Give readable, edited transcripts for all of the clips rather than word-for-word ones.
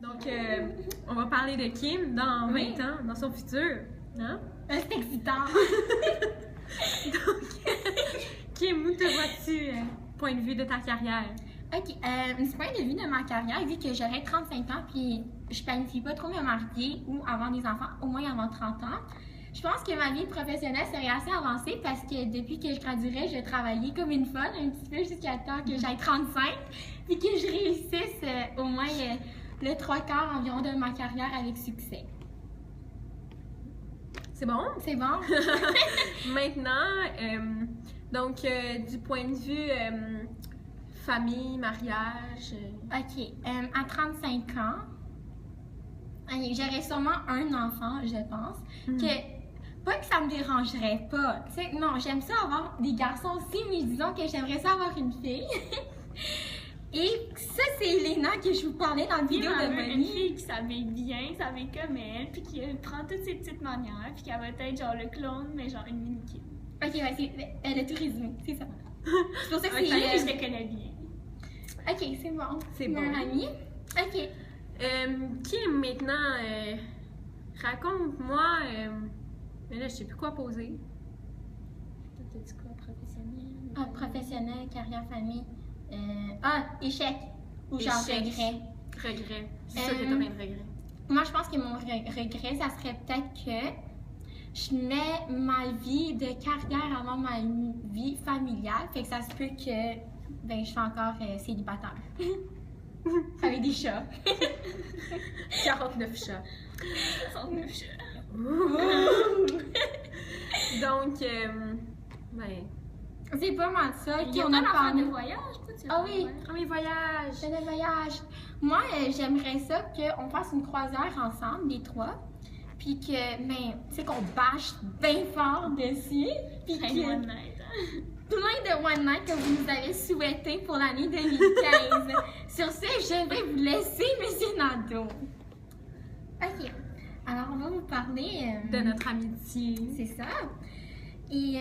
Donc, on va parler de Kim dans 20 ans, dans son futur. Hein? C'est excitant. Donc, Kim, où te vois-tu, point de vue de ta carrière? Ok, du point de vue de ma carrière, vu que j'aurai 35 ans, puis je planifie pas trop me marier ou avoir des enfants, au moins avant 30 ans, je pense que ma vie professionnelle serait assez avancée parce que depuis que je graduerai, je vais travailler comme une folle un petit peu jusqu'à temps que j'aille 35, puis que je réussisse au moins le 3/4 environ de ma carrière avec succès. C'est bon? C'est bon? Maintenant, donc, du point de vue famille, mariage... Ok, à 35 ans, j'aurais sûrement un enfant, je pense, pas que ça me dérangerait pas. T'sais, non, j'aime ça avoir des garçons aussi, mais disons que j'aimerais ça avoir une fille. Et ça, c'est Elena que je vous parlais dans la vidéo de Molly. Une fille qui s'habille bien, qui s'habille comme elle, puis qui prend toutes ses petites manières, puis qui va être genre le clone, mais genre une mini Kim. Ok, ouais, elle a tout résumé, c'est ça. C'est pour ça que Okay, c'est je le connais bien. Ok, c'est bon. C'est bon. Mon amie. Ok. Kim, maintenant, raconte-moi... mais là, je sais plus quoi poser. T'as dit quoi, professionnel? Ah, professionnel, carrière, famille. Échec. Ou genre Échec. regret. Regret. C'est sûr que t'as plein de regrets. Moi, je pense que mon regret, ça serait peut-être que je mets ma vie de carrière avant ma vie familiale. Fait que ça se peut que je suis encore célibataire. Avec des chats. 49 chats. 69 chats. Donc, C'est pas mal ça. Il y a On pas a d'affaire parlé de voyage, toi, tu Ah oui. oh, mes voyages! C'est le voyage. Moi, j'aimerais ça qu'on fasse une croisière ensemble, les trois. Puis que, tu sais, qu'on bâche bien fort dessus. Puis Hey, que one night, hein? plein de one night que vous nous avez souhaité pour l'année 2015. Sur ce, je vais vous laisser, Monsieur Nadeau. Ok. Alors, on va vous parler De notre amitié. C'est ça. Et,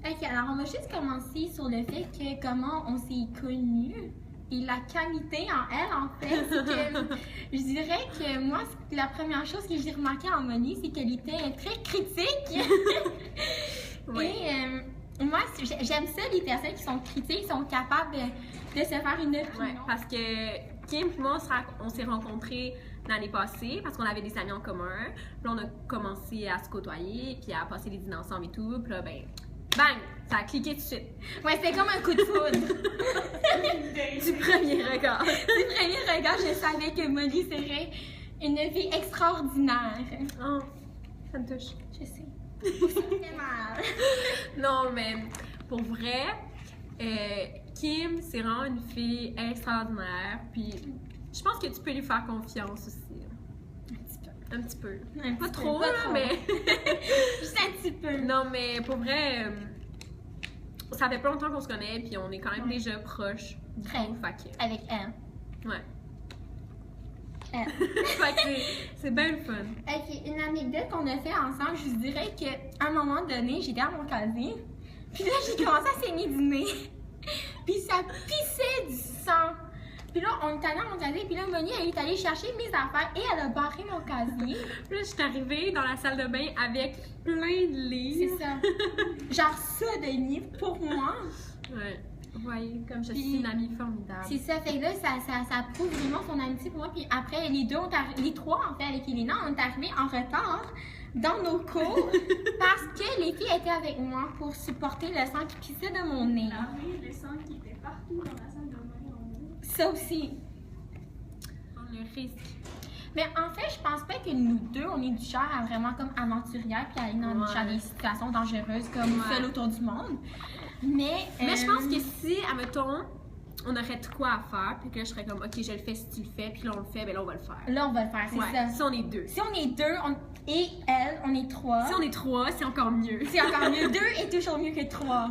ok, alors on va juste commencer sur le fait que comment on s'est connus et la qualité en elle, en fait. C'est que je dirais que moi, la première chose que j'ai remarqué en Molly, c'est qu'elle était très critique. Oui. Et moi, j'aime ça, les personnes qui sont critiques, qui sont capables de se faire une opinion. Ouais, parce que Kim et moi, on s'est rencontrés l'année passée parce qu'on avait des amis en commun. Puis là, on a commencé à se côtoyer, puis à passer les dîners ensemble et tout. Puis là, bang! Ça a cliqué tout de suite. Ouais, c'était comme un coup de foudre. Du premier regard. Du premier regard, je savais que Molly serait une vie extraordinaire. Oh, ça me touche. Je sais. Ça me fait mal. Non, mais pour vrai, Kim, c'est vraiment une fille extraordinaire. Puis je pense que tu peux lui faire confiance aussi. Un petit peu. Pas trop, pas là, trop. mais. Juste un petit peu. Non, mais pour vrai, ça fait pas longtemps qu'on se connaît, puis on est quand même déjà proches. Très. Fait que, Avec elle. ouais. Elle. Fait que c'est bien le fun. Ok, une anecdote qu'on a fait ensemble, je vous dirais qu'à un moment donné, j'étais à mon casier, puis là, j'ai commencé à saigner du nez. Puis ça pissait du sang. Puis là, on est allé à mon casier, puis là, Moni, elle est allée chercher mes affaires et elle a barré mon casier. Puis là, je suis arrivée dans la salle de bain avec plein de livres. C'est ça. Genre ça de livres pour moi. Ouais. Vous voyez, comme je Puis- suis une amie formidable. C'est ça, fait que là, ça prouve vraiment son amitié pour moi. Puis après, les trois, en fait, avec Elena, on est arrivés en retard dans nos cours parce que les filles étaient avec moi pour supporter le sang qui pissait de mon nez. L'armée, le sang qui était partout dans la salle de bain. Ça aussi. Le risque. Mais en fait, je pense pas que nous deux, on est du genre à vraiment comme aventurière puis aller dans Ouais. des situations dangereuses comme Ouais. seul autour du monde. Mais Je pense que si, admettons, on aurait de quoi à faire, puis que là, je serais comme, ok, je le fais si tu le fais, puis là, on le fait, ben là, on va le faire. là, on va le faire, c'est Ouais, ça. si on est deux. Si on est deux, et elle, on est trois. Si on est trois, c'est encore mieux. C'est encore mieux. Deux est toujours mieux que trois.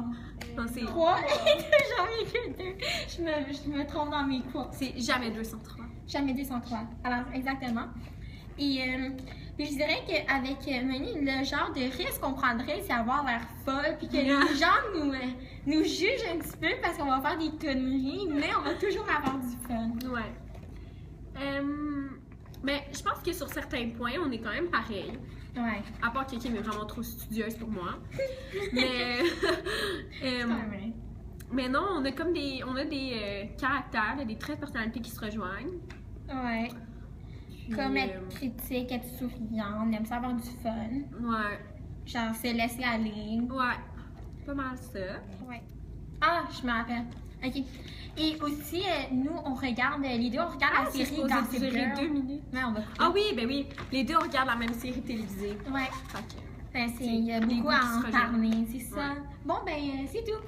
Non, c'est 3 est toujours mieux que 2. Je me trompe dans mes cours. c'est jamais 203. Jamais 203. Alors, exactement. Et puis je dirais qu'avec Moni, le genre de risque qu'on prendrait, c'est avoir l'air folle, puis que les gens nous jugent un petit peu parce qu'on va faire des conneries, mais on va toujours avoir du fun. Ouais. Mais je pense que sur certains points, on est quand même pareil. Ouais. À part que Kim est vraiment trop studieuse pour moi. Mais. C'est vrai. Mais non, on a comme des. On a des caractères, des traits de personnalité qui se rejoignent. Ouais. Puis, Comme être critique, être souriant, on aime ça avoir du fun. Ouais. Genre, se laisser aller. Ouais. Pas mal ça. Ouais. Ah, je me rappelle. OK. Et aussi, nous, on regarde les deux, on regarde la c'est série supposé Gossip durer Girl. 2 minutes. Ouais, on va couper. Ah oui, ben oui. Les deux, on regarde la même série télévisée. Ouais. Fait que- Ben, il y a Les beaucoup goûts qui à se en rejoignent. parler, c'est ça. Ouais. Bon, ben, c'est tout.